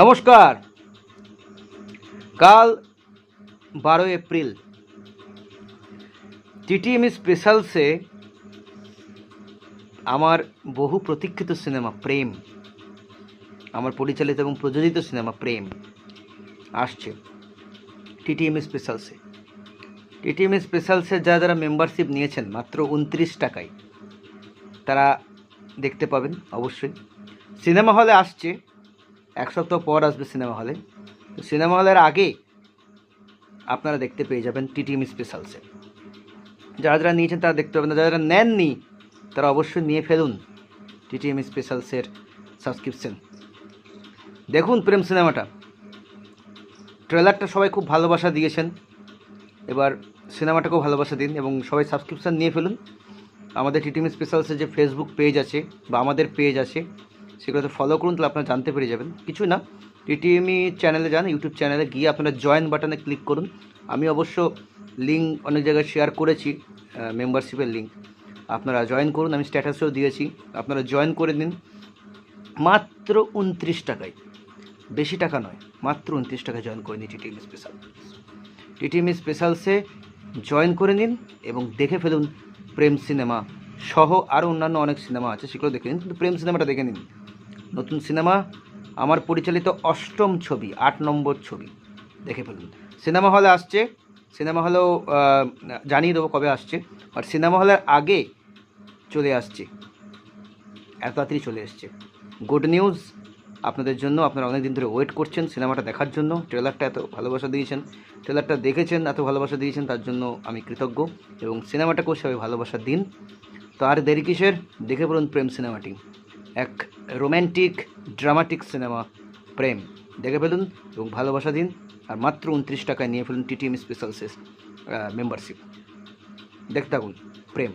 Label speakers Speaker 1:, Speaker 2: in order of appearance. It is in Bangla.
Speaker 1: নমস্কার। কাল 12 এপ্রিল টিটিএম স্পেশালসে আমার বহু প্রতীক্ষিত সিনেমা প্রেম, আমার পরিচালিত এবং প্রযোজিত সিনেমা প্রেম আসছে টিটিএম স্পেশালসে। টিটিএম স্পেশালসে যারা মেম্বারশিপ নিয়েছেন মাত্র 29 টাকায় তারা দেখতে পাবেন। অবশ্যই সিনেমা হলে আসছে, এক সপ্তাহ পর আসবে সিনেমা হলে। তো সিনেমা হলের আগে আপনারা দেখতে পেয়ে যাবেন টিটিএম স্পেশালসে। যারা নিয়েছেন তারা দেখতে পাবেন, যারা নেননি তারা অবশ্যই নিয়ে ফেলুন টিটিএম স্পেশালসের সাবস্ক্রিপশন। দেখুন প্রেম সিনেমাটা, ট্রেলারটা সবাই খুব ভালোবাসা দিয়েছেন, এবার সিনেমাটাকেও ভালোবাসা দিন এবং সবাই সাবস্ক্রিপশান নিয়ে ফেলুন। আমাদের টিটিএম স্পেশালসের যে ফেসবুক পেজ আছে বা আমাদের পেজ আছে সেগুলোতে ফলো করুন, তাহলে আপনারা জানতে পেরে যাবেন। কিছু না, টিটিএমই চ্যানেলে যান, ইউটিউব চ্যানেলে গিয়ে আপনারা জয়েন বাটনে ক্লিক করুন। আমি অবশ্য লিঙ্ক অনেক জায়গায় শেয়ার করেছি, মেম্বারশিপের লিঙ্ক, আপনারা জয়েন করুন। আমি স্ট্যাটাসেও দিয়েছি, আপনারা জয়েন করে নিন মাত্র 29 টাকায়, বেশি টাকা নয়, মাত্র 29 টাকায় জয়েন করে নিন টিটিএম স্পেশাল। টিটিএম স্পেশালসে জয়েন করে নিন এবং দেখে ফেলুন প্রেম সিনেমা সহ আরও অন্যান্য অনেক সিনেমা আছে, সেগুলো দেখে নিন, কিন্তু প্রেম সিনেমাটা দেখে নিন। নতুন সিনেমা, আমার পরিচালিত 8ম ছবি, 8 নম্বর ছবি, দেখে ফেলুন। সিনেমা হলে আসছে, সিনেমা হলেও জানিয়ে দেবো কবে আসছে, আর সিনেমা হলের আগে চলে আসছে, এত তাড়াতাড়ি চলে এসছে। গুড নিউজ আপনাদের জন্য, আপনারা অনেক দিন ধরে ওয়েট করছেন সিনেমাটা দেখার জন্য। ট্রেলারটা এত ভালোবাসা দিয়েছেন, ট্রেলারটা দেখেছেন, এত ভালোবাসা দিয়েছেন, তার জন্য আমি কৃতজ্ঞ এবং সিনেমাটাকেও সবাই ভালোবাসা দিন। তো আর দেরি কিসের, দেখে বলুন প্রেম সিনেমাটি, এক রোম্যান্টিক ড্রামাটিক সিনেমা প্রেম, দেখে ফেলুন এবং ভালোবাসা দিন। আর মাত্র 29 টাকায় নিয়ে ফেলুন টিটিএম স্পেশালসের মেম্বারশিপ। দেখতে থাকুন প্রেম।